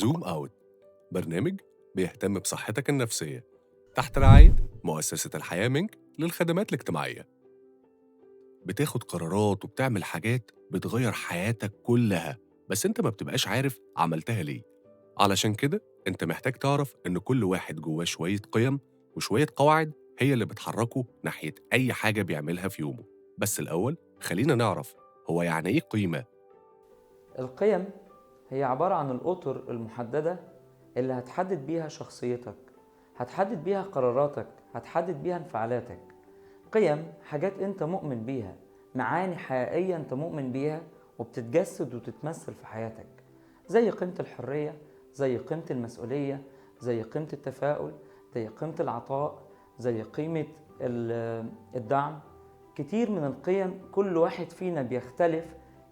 زوم أوت، برنامج بيهتم بصحتك النفسية تحت رعاية مؤسسة الحياة منك للخدمات الاجتماعية. بتاخد قرارات وبتعمل حاجات بتغير حياتك كلها، بس انت ما بتبقاش عارف عملتها ليه. علشان كده انت محتاج تعرف ان كل واحد جواه شوية قيم وشوية قواعد هي اللي بتحركه ناحية أي حاجة بيعملها في يومه. بس الأول خلينا نعرف هو يعني إيه قيمة؟ القيم هي عبارة عن الأطر المحددة اللي هتحدد بيها شخصيتك، هتحدد بيها قراراتك، هتحدد بيها انفعالاتك. قيم حاجات انت مؤمن بيها، معاني حقيقية انت مؤمن بيها وبتتجسد وتتمثل في حياتك، زي قيمة الحرية، زي قيمة المسؤولية، زي قيمة التفاؤل، زي قيمة العطاء، زي قيمة الدعم. كتير من القيم كل واحد فينا بيختلف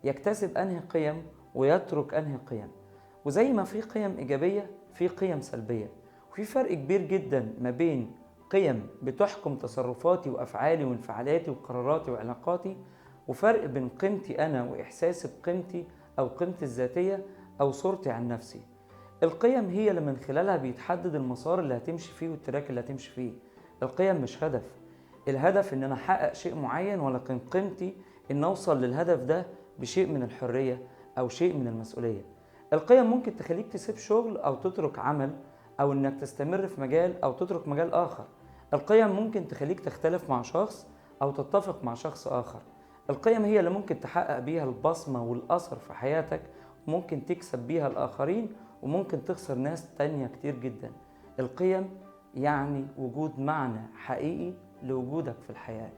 يكتسب أنهي قيم ويترك أنهي قيم. وزي ما في قيم إيجابية في قيم سلبية، وفي فرق كبير جدا ما بين قيم بتحكم تصرفاتي وأفعالي وانفعالاتي وقراراتي وعلاقاتي، وفرق بين قيمتي أنا وإحساسي بقيمتي أو قيمتي الذاتية أو صورتي عن نفسي. القيم هي اللي من خلالها بيتحدد المسار اللي هتمشي فيه والتراك اللي هتمشي فيه. القيم مش هدف، الهدف ان انا احقق شيء معين، ولكن قيمتي ان اوصل للهدف ده بشيء من الحرية او شيء من المسؤولية. القيم ممكن تخليك تسيب شغل او تترك عمل، او انك تستمر في مجال او تترك مجال اخر. القيم ممكن تخليك تختلف مع شخص او تتفق مع شخص اخر. القيم هي اللي ممكن تحقق بيها البصمة والاثر في حياتك، وممكن تكسب بيها الاخرين، وممكن تخسر ناس تانية كتير جدا. القيم يعني وجود معنى حقيقي لوجودك في الحياة.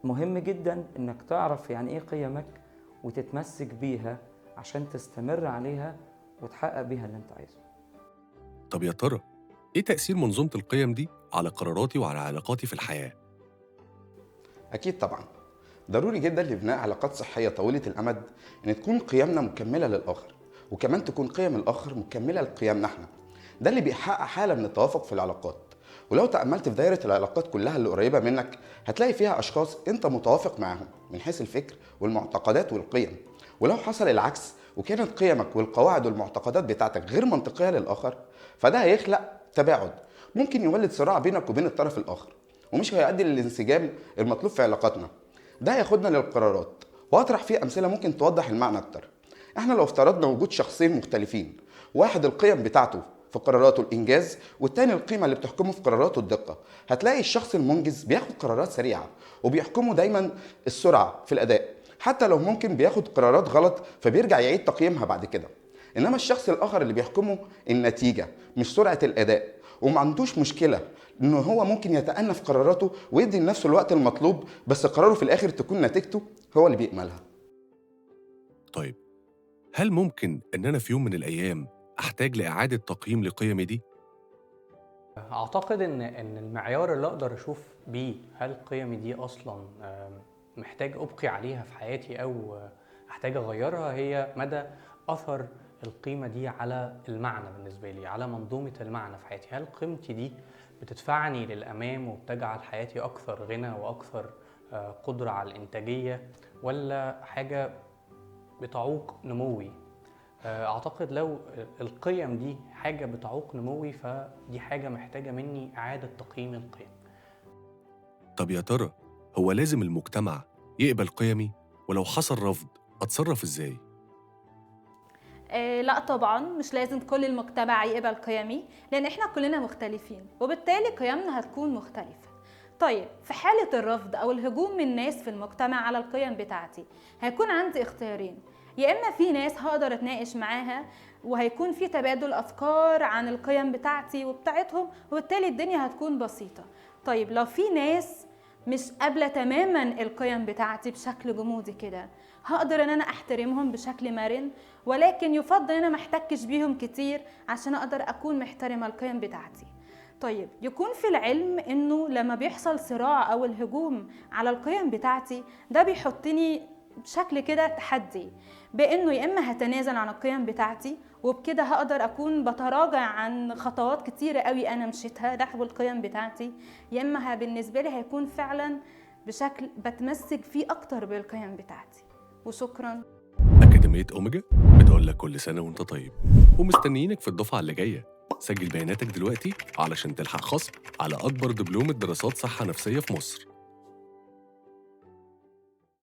مهم جدا انك تعرف يعني ايه قيمك وتتمسك بيها عشان تستمر عليها وتحقق بيها اللي انت عايزه. طب يا ترى إيه تأثير منظومة القيم دي على قراراتي وعلى علاقاتي في الحياة؟ أكيد طبعا، ضروري جدا لبناء علاقات صحية طويلة الأمد إن تكون قيمنا مكملة للآخر، وكمان تكون قيم الآخر مكملة لقيمنا احنا. ده اللي بيحقق حالة من التوافق في العلاقات. ولو تأملت في دايرة العلاقات كلها اللي قريبة منك، هتلاقي فيها أشخاص أنت متوافق معاهم من حيث الفكر والمعتقدات والقيم. ولو حصل العكس وكانت قيمك والقواعد والمعتقدات بتاعتك غير منطقية للآخر، فده هيخلق تباعد، ممكن يولد صراع بينك وبين الطرف الآخر، ومش هيؤدي للانسجام المطلوب في علاقاتنا. ده هياخدنا للقرارات، وهطرح فيه أمثلة ممكن توضح المعنى أكتر. احنا لو افترضنا وجود شخصين مختلفين، واحد القيم بتاعته في قراراته الإنجاز، والتاني القيمة اللي بتحكمه في قراراته الدقة، هتلاقي الشخص المنجز بياخد قرارات سريعة وبيحكمه دايما السرعة في الأداء، حتى لو ممكن بياخد قرارات غلط فبيرجع يعيد تقييمها بعد كده. إنما الشخص الآخر اللي بيحكمه النتيجة مش سرعة الأداء، وما عندوش مشكلة إنه هو ممكن يتأنى في قراراته ويدي لنفسه الوقت المطلوب، بس قراره في الآخر تكون نتيجته هو اللي بيكملها. طيب هل ممكن إن أنا في يوم من الأيام أحتاج لإعادة تقييم لقيمي دي؟ اعتقد ان المعيار اللي اقدر اشوف بيه هل قيمي دي اصلا محتاج ابقي عليها في حياتي او احتاج اغيرها، هي مدى اثر القيمة دي على المعنى بالنسبة لي، على منظومة المعنى في حياتي. هل قيمتي دي بتدفعني للامام وبتجعل حياتي اكثر غنى واكثر قدرة على الانتاجية، ولا حاجة بتعوق نموي؟ أعتقد لو القيم دي حاجة بتعوق نموي، فدي حاجة محتاجة مني إعادة تقييم القيم. طب يا ترى هو لازم المجتمع يقبل قيمي؟ ولو حصل رفض أتصرف إزاي؟ لا طبعا مش لازم كل المجتمع يقبل قيمي، لان احنا كلنا مختلفين وبالتالي قيمنا هتكون مختلفة. طيب في حالة الرفض او الهجوم من الناس في المجتمع على القيم بتاعتي، هيكون عندي اختيارين. يا اما في ناس هقدر اتناقش معاها وهيكون في تبادل افكار عن القيم بتاعتي وبتاعتهم، وبالتالي الدنيا هتكون بسيطة. طيب لو في ناس مش قابلة تماما القيم بتاعتي بشكل جمودي كده، هقدر ان انا احترمهم بشكل مرن، ولكن يفضل ان انا محتكش بيهم كتير عشان اقدر اكون محترمة القيم بتاعتي. طيب يكون في العلم انه لما بيحصل صراع او الهجوم على القيم بتاعتي، ده بيحطني بشكل كده تحدي، بانه يا اما هتنازل عن القيم بتاعتي وبكده هقدر اكون بتراجع عن خطوات كتيرة قوي انا مشيتها نحو القيم بتاعتي، يا اما بالنسبة لي هيكون فعلا بشكل بتمسك فيه اكتر بالقيم بتاعتي. وشكرا. أكاديمية أوميجا بتقول بنقول لك كل سنة وانت طيب، ومستنيينك في الدفعة اللي جاية. سجل بياناتك دلوقتي علشان تلحق خصم على أكبر دبلومة دراسات صحة نفسية في مصر.